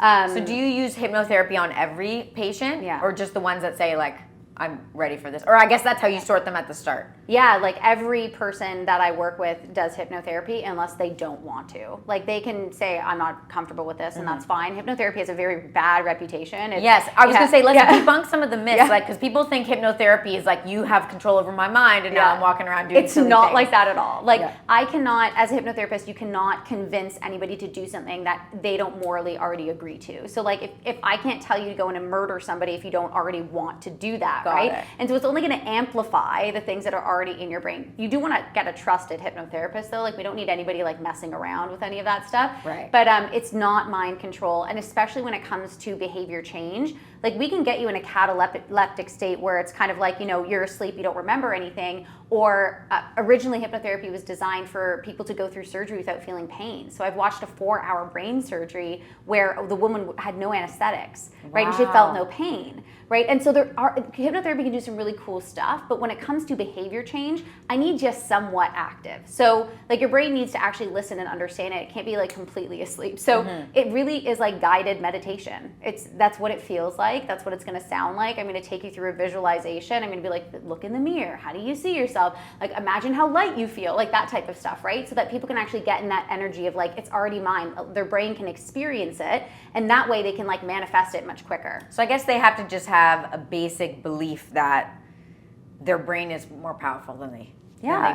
So do you use hypnotherapy on every patient? Yeah. Or just the ones that say like, I'm ready for this? Or I guess that's how you sort them at the start. Yeah, like every person that I work with does hypnotherapy unless they don't want to. Like they can say, I'm not comfortable with this, and that's fine. Hypnotherapy has a very bad reputation. Yes, I was going to say, let's debunk some of the myths, like, because people think hypnotherapy is like, you have control over my mind, and now I'm walking around doing silly not things. like that at all. Like I cannot, as a hypnotherapist, you cannot convince anybody to do something that they don't morally already agree to. So like if I can't tell you to go in and murder somebody if you don't already want to do that, right? And so it's only going to amplify the things that are already in your brain. You do want to get a trusted hypnotherapist though. Like we don't need anybody like messing around with any of that stuff. Right. But it's not mind control. And especially when it comes to behavior change, like we can get you in a cataleptic state where it's kind of like, you're asleep, you don't remember anything. Or originally hypnotherapy was designed for people to go through surgery without feeling pain. So I've watched a 4-hour brain surgery where the woman had no anesthetics, right? And she felt no pain, right? And so hypnotherapy can do some really cool stuff, but when it comes to behavior change, I need just somewhat active. So like your brain needs to actually listen and understand it. It can't be like completely asleep. So it really is like guided meditation. That's what it feels like. That's what it's going to sound like. I'm going to take you through a visualization. I'm going to be like, look in the mirror. How do you see yourself? Like imagine how light you feel, like that type of stuff, right? So that people can actually get in that energy of like, it's already mine. Their brain can experience it, and that way they can like manifest it much quicker. So I guess they have to just have a basic belief that their brain is more powerful than they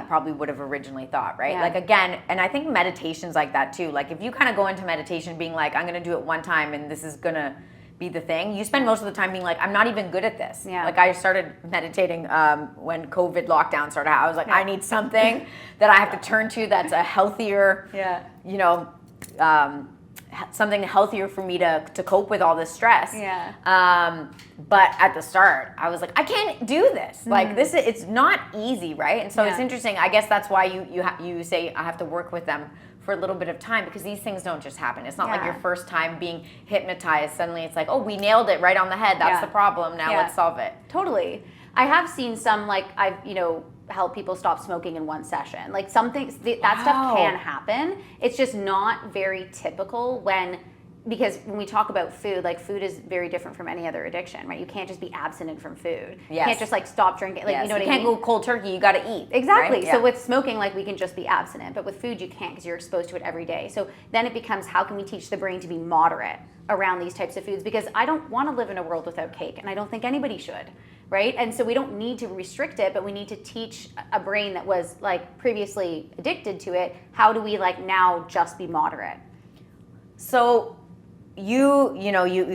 probably would have originally thought, right? Like again, and I think meditation's like that too. Like if you kind of go into meditation being like, I'm going to do it one time and this is going to be the thing, you spend most of the time being like, I'm not even good at this. Like I started meditating when COVID lockdown started. I was like, I need something that I have to turn to that's a healthier, something healthier for me to cope with all this stress. But at the start, I was like, I can't do this. Like it's not easy, right? And so it's interesting. I guess that's why you say I have to work with them for a little bit of time, because these things don't just happen. It's not like your first time being hypnotized, suddenly it's like, oh, we nailed it right on the head. That's the problem. Now let's solve it. Totally. I have seen some, like I've, help people stop smoking in one session. Like some things, that stuff can happen. It's just not very typical because when we talk about food, like food is very different from any other addiction, right? You can't just be abstinent from food. You can't just like stop drinking. Like, you know what I mean? You can't go cold turkey, you gotta eat. Exactly. Right? So with smoking, like we can just be abstinent, but with food you can't because you're exposed to it every day. So then it becomes, how can we teach the brain to be moderate around these types of foods? Because I don't want to live in a world without cake, and I don't think anybody should. Right? And so we don't need to restrict it, but we need to teach a brain that was like previously addicted to it, how do we like now just be moderate? So you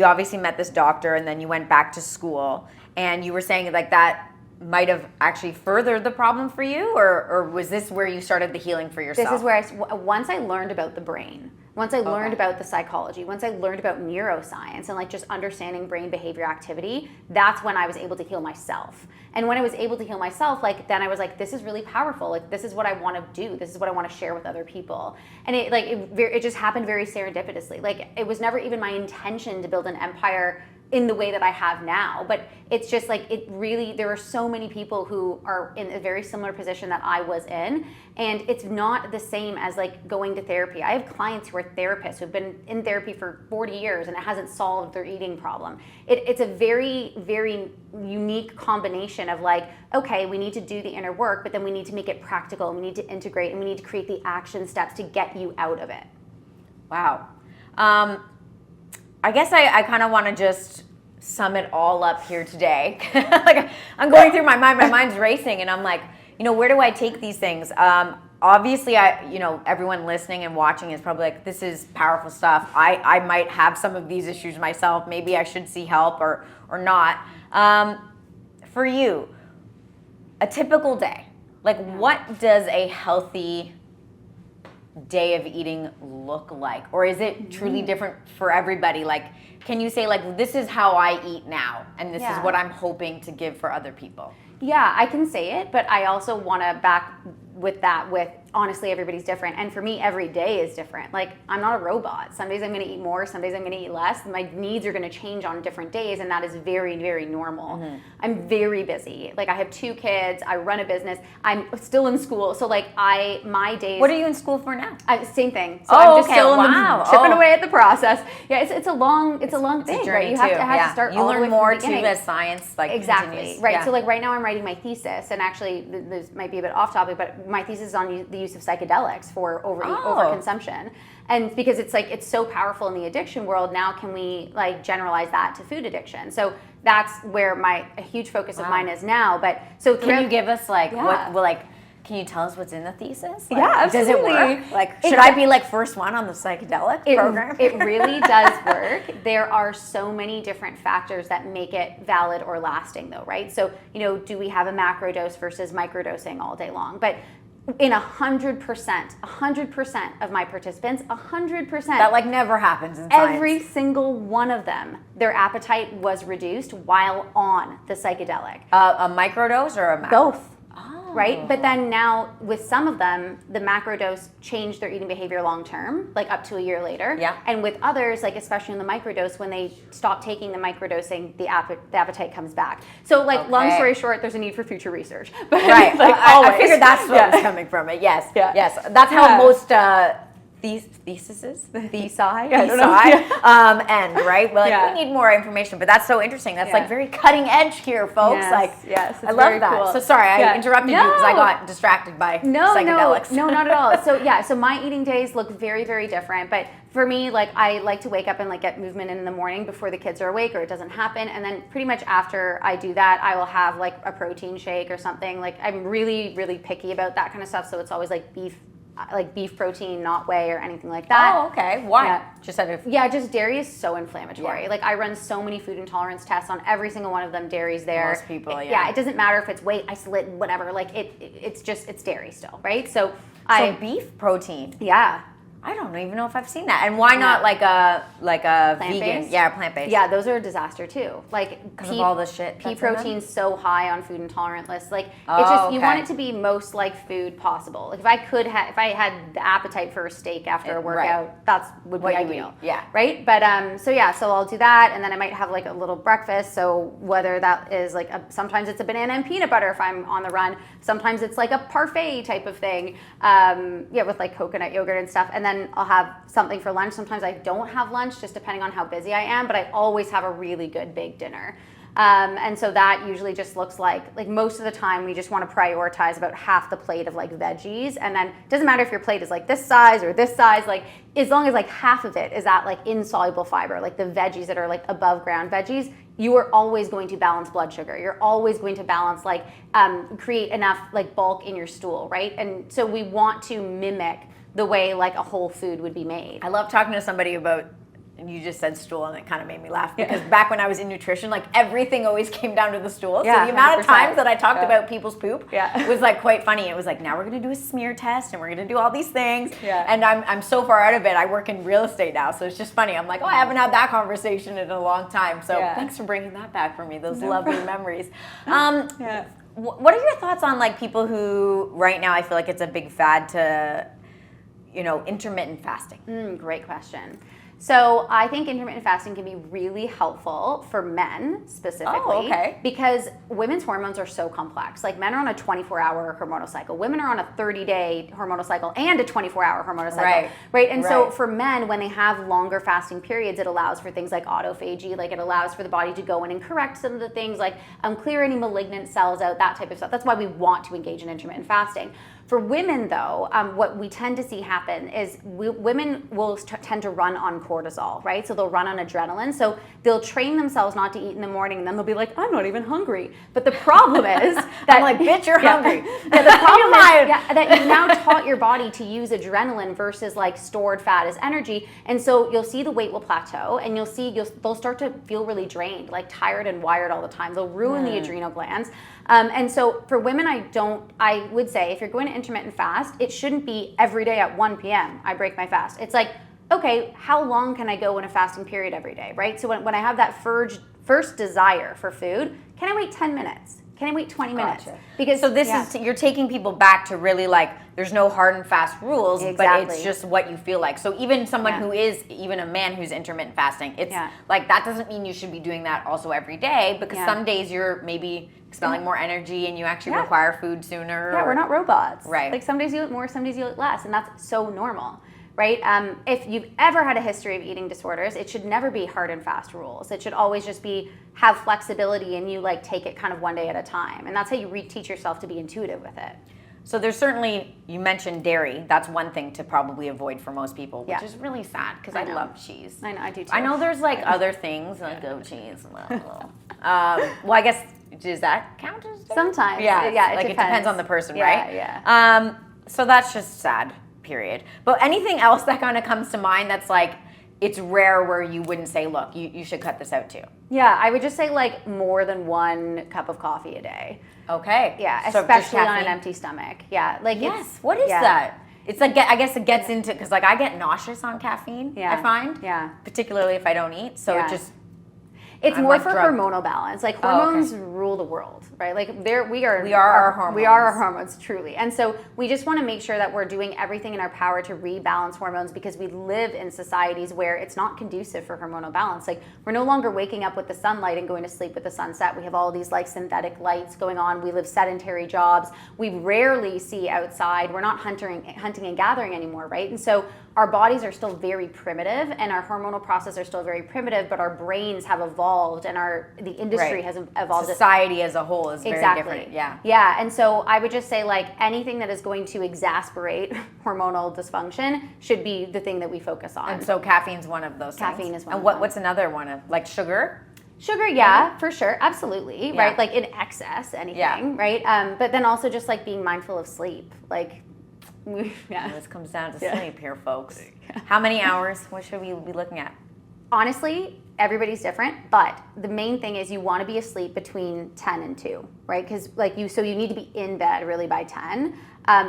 obviously met this doctor and then you went back to school, and you were saying like that might have actually furthered the problem for you, or was this where you started the healing for yourself? This is where once I learned about the brain, once I learned about the psychology, once I learned about neuroscience and like just understanding brain behavior activity, that's when I was able to heal myself. And when I was able to heal myself, like then I was like, this is really powerful. Like this is what I want to do. This is what I want to share with other people. And it just happened very serendipitously. Like it was never even my intention to build an empire in the way that I have now. But it's just like, it really, there are so many people who are in a very similar position that I was in, and it's not the same as like going to therapy. I have clients who are therapists who've been in therapy for 40 years and it hasn't solved their eating problem. It's a very, very unique combination of like, okay, we need to do the inner work, but then we need to make it practical, and we need to integrate, and we need to create the action steps to get you out of it. Wow. I guess I kind of want to just sum it all up here today. Like, I'm going through my mind, my mind's racing, and I'm like, where do I take these things? Obviously, everyone listening and watching is probably like, this is powerful stuff. I might have some of these issues myself. Maybe I should see help or not. For you, a typical day, like what does a healthy day of eating look like? Or is it truly different for everybody? Like, can you say like, this is how I eat now, and this is what I'm hoping to give for other people? Yeah, I can say it, but I also want to back with that with, honestly, everybody's different. And for me, every day is different. Like, I'm not a robot. Some days I'm going to eat more, some days I'm going to eat less. My needs are going to change on different days, and that is very, very normal. Mm-hmm. I'm very busy. Like, I have 2 kids, I run a business, I'm still in school. So like, my days... What are you in school for now? Same thing. So I'm just still chipping away at the process. Yeah, it's a long thing, right? You have to start all the way from the beginning. You learn more too as science exactly continues. Right. Yeah. So like right now I'm writing my thesis, and actually this might be a bit off topic, but my thesis is on the use of psychedelics for overconsumption. And because it's like, it's so powerful in the addiction world, now can we like generalize that to food addiction? So that's where a huge focus of mine is now. But so can you give us like can you tell us what's in the thesis? Like, yeah, absolutely. Does it work? Like, should I be like first one on the psychedelic program? It really does work. There are so many different factors that make it valid or lasting though, right? So, do we have a macro dose versus microdosing all day long? But in 100% of my participants, 100%. That like never happens in science. Every single one of them, their appetite was reduced while on the psychedelic. A microdose or a macro? Both. Right? But then now with some of them, the macro dose changed their eating behavior long term, like up to a year later. Yeah. And with others, like especially in the microdose, when they stop taking the microdosing, the appetite comes back. So like long story short, there's a need for future research. But right. Like, I figured that's what was coming from it. Yes. Yeah. Yes. That's how most theses, end, right? Well, like, we need more information, but that's so interesting. That's like very cutting edge here, folks. Yes, I love that. Cool. So sorry, I interrupted you because I got distracted by psychedelics. No, not at all. So my eating days look very, very different, but for me, like I like to wake up and like get movement in the morning before the kids are awake, or it doesn't happen, and then pretty much after I do that, I will have like a protein shake or something. Like I'm really, really picky about that kind of stuff, so it's always like beef protein, not whey or anything like that. Oh, okay. Why? Yeah. Just dairy is so inflammatory. Yeah. Like I run so many food intolerance tests on every single one of them. Dairy's there. Most people, it doesn't matter if it's weight isolate, whatever. Like it's dairy still, right? So beef protein. Yeah. I don't even know if I've seen that. And why not like a plant-based? vegan? Yeah, plant-based. Yeah, those are a disaster too. Like because of all the shit. Pea protein's so high on food intolerant lists. Like it's just you want it to be most like food possible. Like if I had the appetite for a steak after a workout, that would be ideal. Yeah. Right? But so I'll do that, and then I might have like a little breakfast. So whether that is like sometimes it's a banana and peanut butter if I'm on the run. Sometimes it's like a parfait type of thing. With like coconut yogurt and stuff. And then I'll have something for lunch. Sometimes I don't have lunch, just depending on how busy I am, but I always have a really good big dinner. And so that usually just looks like most of the time we just want to prioritize about half the plate of like veggies. And then it doesn't matter if your plate is like this size or this size, like as long as like half of it is that like insoluble fiber, like the veggies that are like above ground veggies, you are always going to balance blood sugar. You're always going to balance create enough like bulk in your stool, right? And so we want to mimic the way like a whole food would be made. I love talking to somebody about, and you just said stool, and it kind of made me laugh because back when I was in nutrition, like everything always came down to the stool. Yeah, so the amount of 100%. times that I talked about people's poop was like quite funny. It was like, now we're going to do a smear test and we're going to do all these things. Yeah. And I'm so far out of it. I work in real estate now, so it's just funny. I'm like, I haven't had that conversation in a long time. So thanks for bringing that back for me, those lovely memories. What are your thoughts on like people who right now I feel like it's a big fad to intermittent fasting? Great question. So I think intermittent fasting can be really helpful for men specifically. Oh, okay. Because women's hormones are so complex. Like men are on a 24-hour hormonal cycle. Women are on a 30-day hormonal cycle and a 24-hour hormonal cycle. Right. And so for men, when they have longer fasting periods, it allows for things like autophagy. Like it allows for the body to go in and correct some of the things, like clear any malignant cells out, that type of stuff. That's why we want to engage in intermittent fasting. For women, though, what we tend to see happen is women will tend to run on cortisol, right? So they'll run on adrenaline. So they'll train themselves not to eat in the morning, and then they'll be like, I'm not even hungry. But the problem is that I'm like, bitch, you're hungry. Yeah, the problem is that you've now taught your body to use adrenaline versus like stored fat as energy. And so you'll see the weight will plateau, and they'll start to feel really drained, like tired and wired all the time. They'll ruin the adrenal glands. And so for women, I would say if you're going to intermittent fast, it shouldn't be every day at 1 p.m. I break my fast. It's like, okay, how long can I go in a fasting period every day, right? So when I have that first desire for food, can I wait 10 minutes? Can I wait 20 minutes? Because so this is, you're taking people back to really like, there's no hard and fast rules, but it's just what you feel like. So even someone who is, even a man who's intermittent fasting, it's like, that doesn't mean you should be doing that also every day, because some days you're maybe expelling more energy and you actually require food sooner. Yeah, we're not robots. Right. Like some days you eat more, some days you eat less, and that's so normal. Right? If you've ever had a history of eating disorders, it should never be hard and fast rules. It should always just be have flexibility, and you like take it kind of one day at a time. And that's how you teach yourself to be intuitive with it. So there's certainly, you mentioned dairy. That's one thing to probably avoid for most people, which is really sad because I love cheese. I know, I do too. I know there's like other things like goat cheese. Well, I guess, does that count as dairy? Sometimes. Yeah, it depends on the person, right? Yeah. So that's just sad. Period. But anything else that kind of comes to mind that's like, it's rare where you wouldn't say, look, you should cut this out too? Yeah, I would just say like more than 1 cup of coffee a day. Okay. Yeah, so especially on an empty stomach. Yeah. Like what is that? It's like, I guess it gets into, because like I get nauseous on caffeine, I find. Yeah. Particularly if I don't eat. So it just... It's more for hormonal balance. Like hormones rule the world, right? Like we are our hormones. We are our hormones, truly. And so we just want to make sure that we're doing everything in our power to rebalance hormones, because we live in societies where it's not conducive for hormonal balance. Like we're no longer waking up with the sunlight and going to sleep with the sunset. We have all these like synthetic lights going on. We live sedentary jobs. We rarely see outside. We're not hunting and gathering anymore, right? And so our bodies are still very primitive, and our hormonal processes are still very primitive, but our brains have evolved, and the industry has evolved. Society as a whole is very different. Yeah, and so I would just say like anything that is going to exacerbate hormonal dysfunction should be the thing that we focus on. And so caffeine's one of those things. Caffeine is one and of them. what's another one? Like sugar? Sugar, for sure, absolutely, right? Like in excess, anything, right? But then also just like being mindful of sleep, like. This comes down to sleep here, folks. How many hours? What should we be looking at? Honestly, everybody's different, but the main thing is you want to be asleep between 10 and 2, right? Because so you need to be in bed really by 10,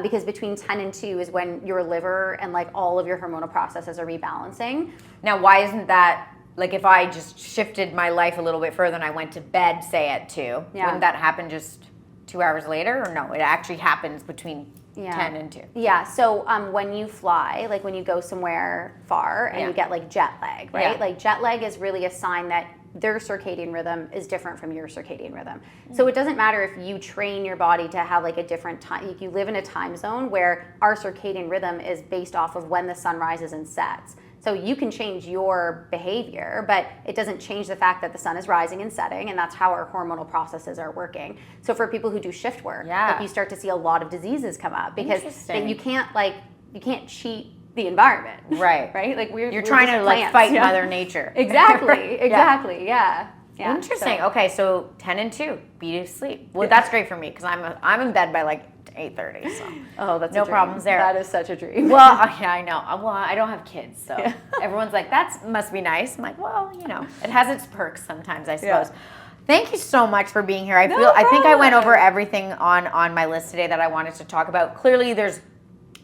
because between 10 and 2 is when your liver and like all of your hormonal processes are rebalancing. Now, why isn't that, like if I just shifted my life a little bit further and I went to bed, say at 2, wouldn't that happen just 2 hours later? Or no, it actually happens between 10 and 2. Yeah, so when you fly, like when you go somewhere far and you get like jet lag, right? Like jet lag is really a sign that their circadian rhythm is different from your circadian rhythm. So it doesn't matter if you train your body to have like a different time. Like you live in a time zone where our circadian rhythm is based off of when the sun rises and sets. So you can change your behavior, but it doesn't change the fact that the sun is rising and setting, and that's how our hormonal processes are working. So for people who do shift work, like you start to see a lot of diseases come up because you can't cheat the environment, right? Like you're trying to like fight Mother Nature. Exactly. Yeah. Interesting. Okay, so 10 and 2, be to sleep. Well, that's great for me because I'm in bed by like 8:30. So that's no problems there. That is such a dream. Well, I know. Well, I don't have kids, so everyone's like, that must be nice. I'm like, well, it has its perks sometimes, I suppose. Thank you so much for being here. I think I went over everything on my list today that I wanted to talk about. Clearly, there's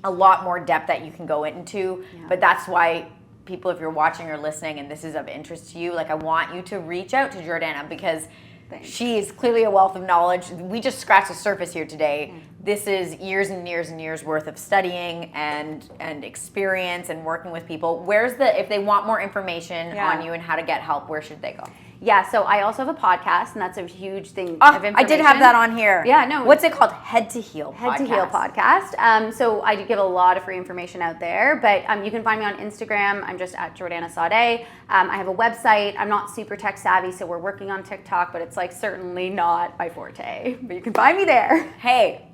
a lot more depth that you can go into, but that's why people, if you're watching or listening and this is of interest to you, like I want you to reach out to Jiordana because Thanks. She is clearly a wealth of knowledge. We just scratched the surface here today. This is years and years and years worth of studying and experience and working with people. If they want more information on you and how to get help, where should they go? Yeah, so I also have a podcast, and that's a huge thing of information. I did have that on here. Yeah, no. What's it called? Head to Heal podcast. Head to Heal podcast. So I do give a lot of free information out there, but you can find me on Instagram. I'm just at Jiordana Saade. I have a website. I'm not super tech savvy, so we're working on TikTok, but it's like certainly not my forte. But you can find me there. Hey,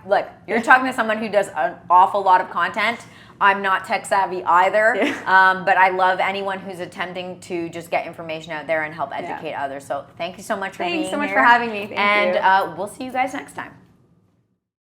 look, you're talking to someone who does an awful lot of content. I'm not tech savvy either, but I love anyone who's attempting to just get information out there and help educate others. So thank you so much for being here. Thanks so much for having me. Thank you. And we'll see you guys next time.